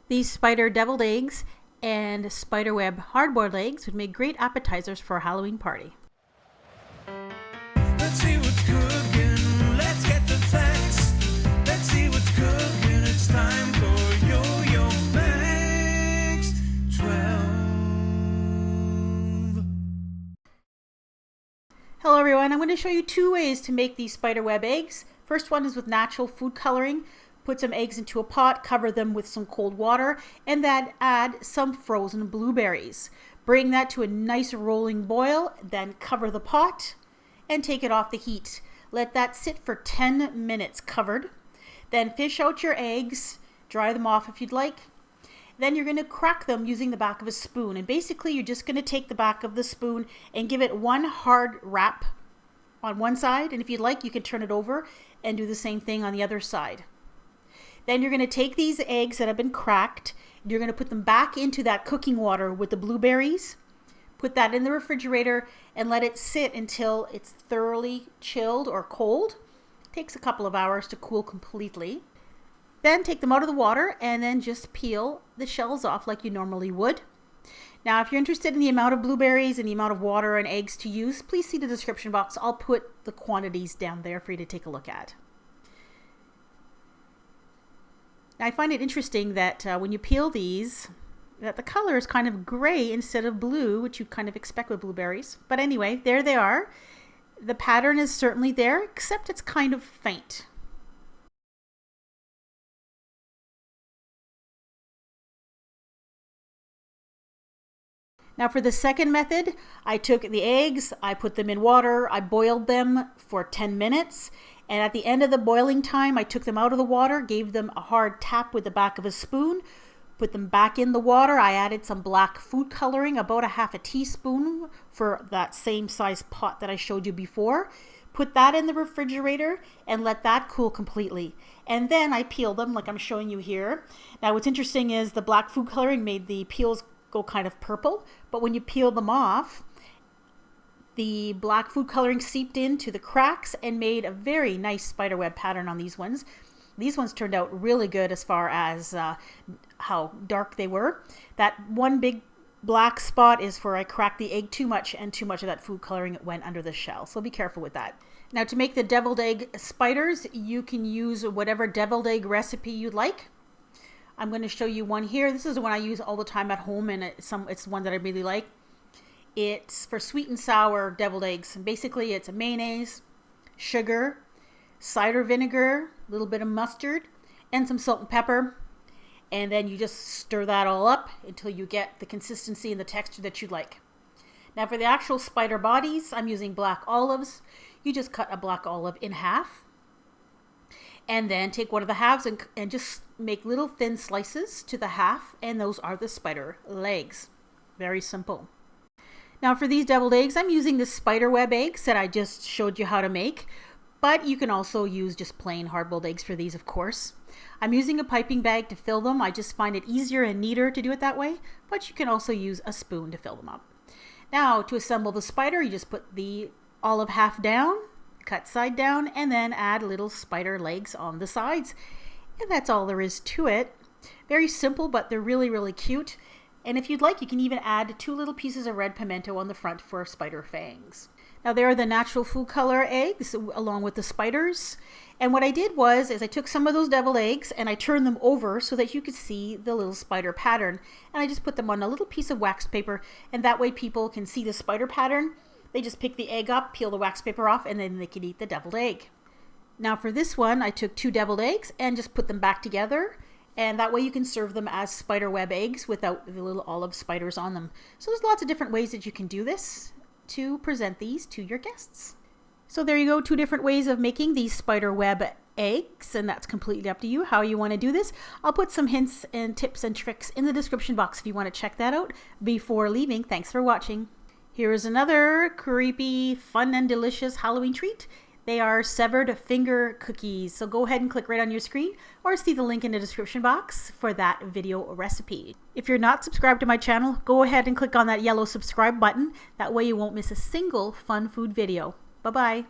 These spider deviled eggs and spiderweb hard-boiled eggs would make great appetizers for a Halloween party. Let's see what's cooking. Let's get the facts. Let's see what's cooking. It's time for yoyomax12. Hello everyone, I'm going to show you two ways to make these spiderweb eggs. First one is with natural food coloring. Put some eggs into a pot, cover them with some cold water, and then add some frozen blueberries. Bring that to a nice rolling boil, then cover the pot and take it off the heat. Let that sit for 10 minutes covered. Then fish out your eggs, dry them off if you'd like. Then you're going to crack them using the back of a spoon. And basically you're just going to take the back of the spoon and give it one hard rap on one side. And if you'd like, you can turn it over and do the same thing on the other side. Then you're going to take these eggs that have been cracked, and you're going to put them back into that cooking water with the blueberries. Put that in the refrigerator and let it sit until it's thoroughly chilled or cold. It takes a couple of hours to cool completely. Then take them out of the water and then just peel the shells off like you normally would. Now, if you're interested in the amount of blueberries and the amount of water and eggs to use, please see the description box. I'll put the quantities down there for you to take a look at. I find it interesting that when you peel these, that the color is kind of gray instead of blue, which you kind of expect with blueberries. But anyway, there they are. The pattern is certainly there, except it's kind of faint. Now for the second method, I took the eggs, I put them in water, I boiled them for 10 minutes. And at the end of the boiling time, I took them out of the water, gave them a hard tap with the back of a spoon, put them back in the water. I added some black food coloring, about a half a teaspoon for that same size pot that I showed you before. Put that in the refrigerator and let that cool completely. And then I peeled them like I'm showing you here. Now what's interesting is the black food coloring made the peels go kind of purple, but when you peel them off, the black food coloring seeped into the cracks and made a very nice spiderweb pattern on these ones. These ones turned out really good as far as how dark they were. That one big black spot is where I cracked the egg too much, and too much of that food coloring went under the shell. So be careful with that. Now to make the deviled egg spiders, you can use whatever deviled egg recipe you'd like. I'm going to show you one here. This is the one I use all the time at home, and it's one that I really like. It's for sweet and sour deviled eggs. And basically it's a mayonnaise, sugar, cider vinegar, a little bit of mustard, and some salt and pepper. And then you just stir that all up until you get the consistency and the texture that you like. Now for the actual spider bodies, I'm using black olives. You just cut a black olive in half. And then take one of the halves and just make little thin slices to the half. And those are the spider legs. Very simple. Now for these deviled eggs, I'm using the spiderweb eggs that I just showed you how to make, but you can also use just plain hard-boiled eggs for these, of course. I'm using a piping bag to fill them. I just find it easier and neater to do it that way, but you can also use a spoon to fill them up. Now to assemble the spider, you just put the olive half down, cut side down, and then add little spider legs on the sides. And that's all there is to it. Very simple, but they're really, really cute. And if you'd like, you can even add 2 little pieces of red pimento on the front for spider fangs. Now there are the natural food color eggs along with the spiders. And what I did was I took some of those deviled eggs and I turned them over so that you could see the little spider pattern. And I just put them on a little piece of wax paper, and that way people can see the spider pattern. They just pick the egg up, peel the wax paper off, and then they can eat the deviled egg. Now for this one, I took 2 deviled eggs and just put them back together. And that way you can serve them as spiderweb eggs without the little olive spiders on them. So there's lots of different ways that you can do this to present these to your guests. So there you go, 2 different ways of making these spiderweb eggs, and that's completely up to you how you want to do this. I'll put some hints and tips and tricks in the description box if you want to check that out before leaving. Thanks for watching. Here is another creepy, fun, and delicious Halloween treat. They are severed finger cookies. So go ahead and click right on your screen or see the link in the description box for that video recipe. If you're not subscribed to my channel, go ahead and click on that yellow subscribe button. That way you won't miss a single fun food video. Bye-bye.